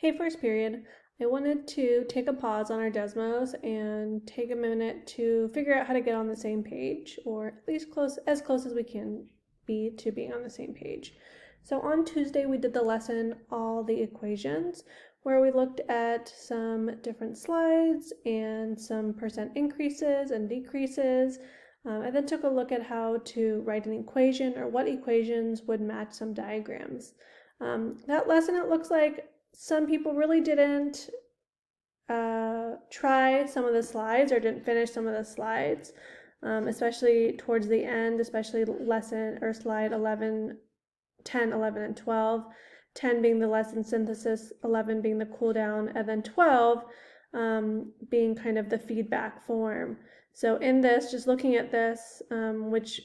Hey, first period. I wanted to take a pause on our Desmos and take a minute to figure out how to get on the same page, or at least as close as we can be to being on the same page. So on Tuesday, we did the lesson, All the Equations, where we looked at some different slides and some percent increases and decreases. I then took a look at how to write an equation or what equations would match some diagrams. That lesson, it looks like some people really didn't try some of the slides or didn't finish some of the slides, especially towards the end, especially lesson or slide 11, 10, 11, and 12. 10 being the lesson synthesis, 11 being the cool down, and then 12 being kind of the feedback form. So in this, just looking at this, which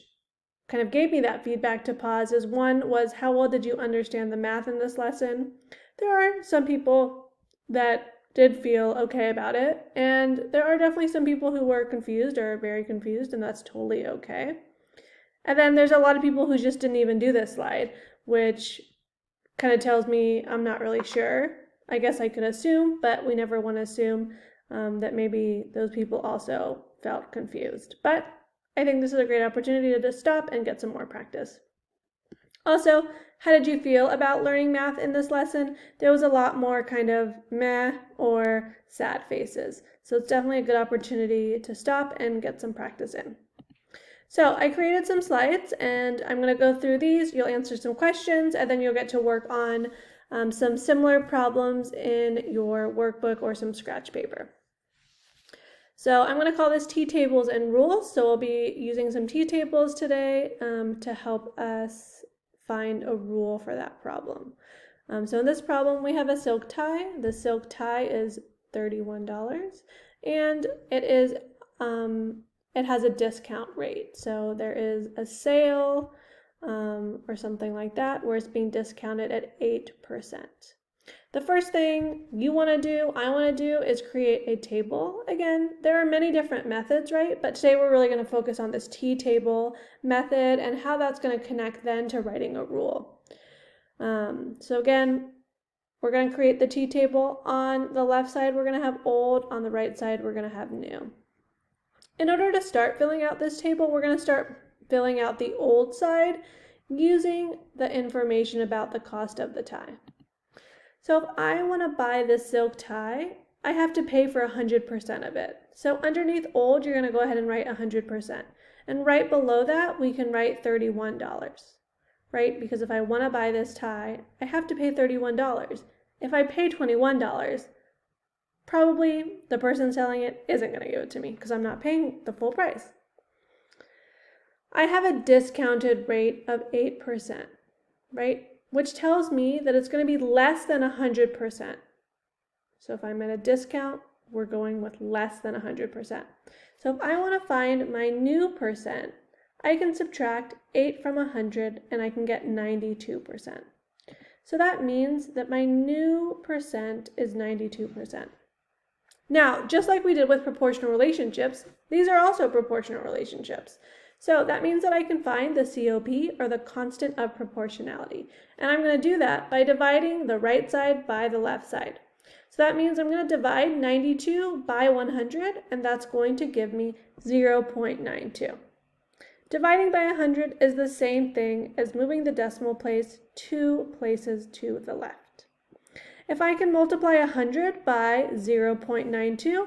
kind of gave me that feedback to pause, is one was, how well did you understand the math in this lesson? There are some people that did feel okay about it, and there are definitely some people who were confused or very confused, and that's totally okay. And then there's a lot of people who just didn't even do this slide, which kind of tells me I'm not really sure. I guess I could assume, but we never want to assume that maybe those people also felt confused. But I think this is a great opportunity to just stop and get some more practice. Also, how did you feel about learning math in this lesson? There was a lot more kind of meh or sad faces. So it's definitely a good opportunity to stop and get some practice in. So I created some slides and I'm going to go through these. You'll answer some questions and then you'll get to work on some similar problems in your workbook or some scratch paper. So I'm going to call this T-tables and rules. So we'll be using some T-tables today to help us find a rule for that problem. So in this problem, we have a silk tie. The silk tie is $31, and it has a discount rate. So there is a sale or something like that where it's being discounted at 8%. The first thing you want to do, I want to do, is create a table. Again, there are many different methods, right? But today we're really going to focus on this T-table method and how that's going to connect then to writing a rule. So again, we're going to create the T-table. On the left side, we're going to have old. On the right side, we're going to have new. In order to start filling out this table, we're going to start filling out the old side using the information about the cost of the tie. So if I want to buy this silk tie, I have to pay for 100% of it. So underneath old, you're going to go ahead and write 100%. And right below that, we can write $31, right? Because if I want to buy this tie, I have to pay $31. If I pay $21, probably the person selling it isn't going to give it to me because I'm not paying the full price. I have a discounted rate of 8%, right? Which tells me that it's going to be less than 100%. So if I'm at a discount, we're going with less than 100%. So if I want to find my new percent, I can subtract 8 from 100 and I can get 92%. So that means that my new percent is 92%. Now, just like we did with proportional relationships, these are also proportional relationships. So that means that I can find the COP, or the constant of proportionality. And I'm going to do that by dividing the right side by the left side. So that means I'm going to divide 92 by 100, and that's going to give me 0.92. Dividing by 100 is the same thing as moving the decimal place 2 places to the left. If I can multiply 100 by 0.92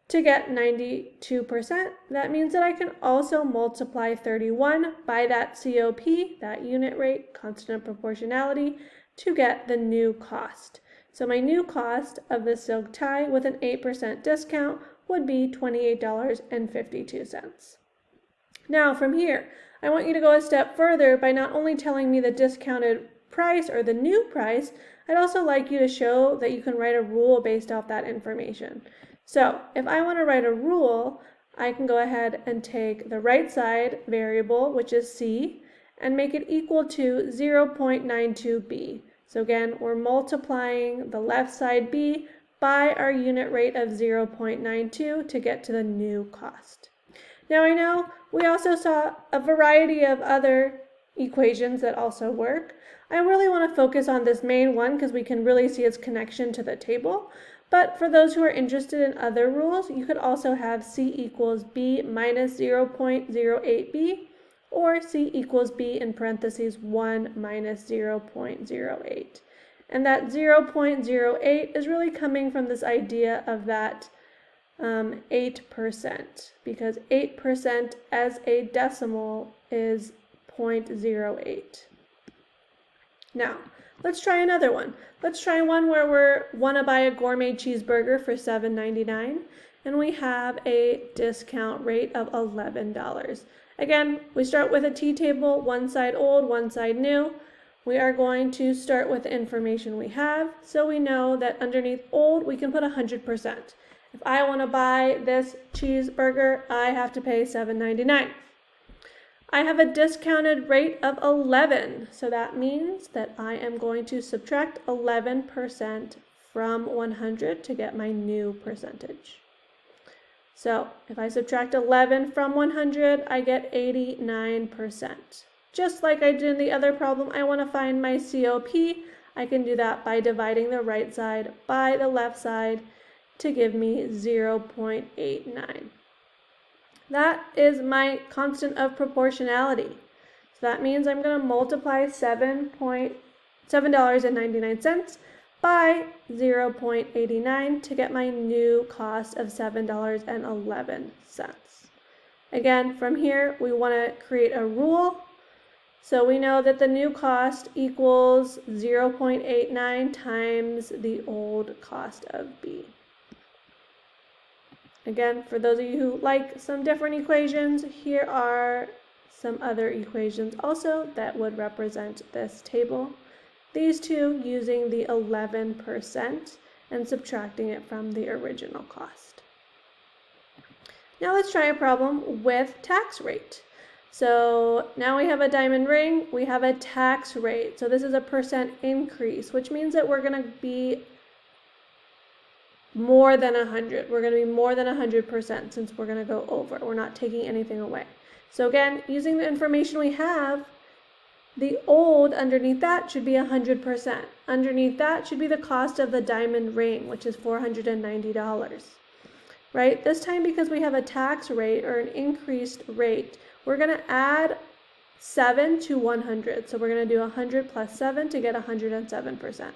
to get 92%, that means that I can also multiply 31 by that COP, that unit rate, constant of proportionality, to get the new cost. So my new cost of the silk tie with an 8% discount would be $28.52. Now from here, I want you to go a step further by not only telling me the discounted price or the new price, I'd also like you to show that you can write a rule based off that information. So if I want to write a rule, I can go ahead and take the right side variable, which is C, and make it equal to 0.92b. So again, we're multiplying the left side b by our unit rate of 0.92 to get to the new cost. Now I know we also saw a variety of other equations that also work. I really want to focus on this main one because we can really see its connection to the table. But for those who are interested in other rules, you could also have C equals B minus 0.08B, or C equals B in parentheses 1 minus 0.08. And that 0.08 is really coming from this idea of that 8%, because 8% as a decimal is 0.08. Now, let's try another one. Let's try one where we want to buy a gourmet cheeseburger for $7.99, and we have a discount rate of $11. Again, we start with a T-table, one side old, one side new. We are going to start with the information we have, so we know that underneath old, we can put 100%. If I want to buy this cheeseburger, I have to pay $7.99. I have a discounted rate of 11, so that means that I am going to subtract 11% from 100 to get my new percentage. So if I subtract 11 from 100, I get 89%. Just like I did in the other problem, I want to find my COP. I can do that by dividing the right side by the left side to give me 0.89. That is my constant of proportionality. So that means I'm going to multiply $7.99 by 0.89 to get my new cost of $7.11. Again, from here, we want to create a rule. So we know that the new cost equals 0.89 times the old cost of B. Again, for those of you who like some different equations, here are some other equations also that would represent this table. These two using the 11% and subtracting it from the original cost. Now let's try a problem with tax rate. So now we have a diamond ring, we have a tax rate. So this is a percent increase, which means that we're going to be more than 100. We're going to be more than 100% since we're going to go over. We're not taking anything away. So again, using the information we have, the old underneath that should be 100%. Underneath that should be the cost of the diamond ring, which is $490. Right? This time, because we have a tax rate or an increased rate, we're going to add 7 to 100. So we're going to do 100 plus 7 to get 107%.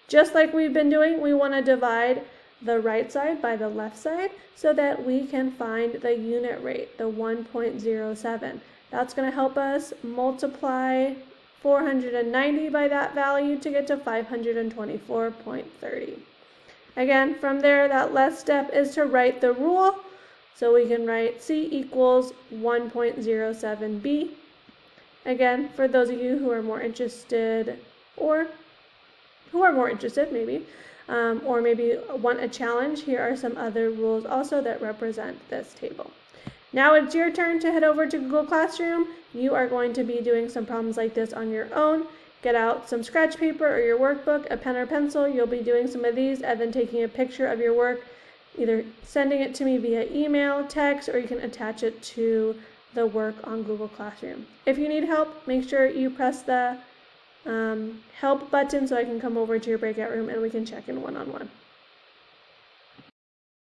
Just like we've been doing, we want to divide the right side by the left side so that we can find the unit rate, the 1.07. That's going to help us multiply 490 by that value to get to 524.30. Again, from there, that last step is to write the rule. So we can write C equals 1.07B. Again, for those of you who are more interested maybe, or maybe want a challenge, here are some other rules also that represent this table. Now it's your turn to head over to Google Classroom. You are going to be doing some problems like this on your own. Get out some scratch paper or your workbook, a pen or pencil. You'll be doing some of these and then taking a picture of your work, either sending it to me via email, text, or you can attach it to the work on Google Classroom. If you need help, make sure you press the help button so I can come over to your breakout room and we can check in one-on-one.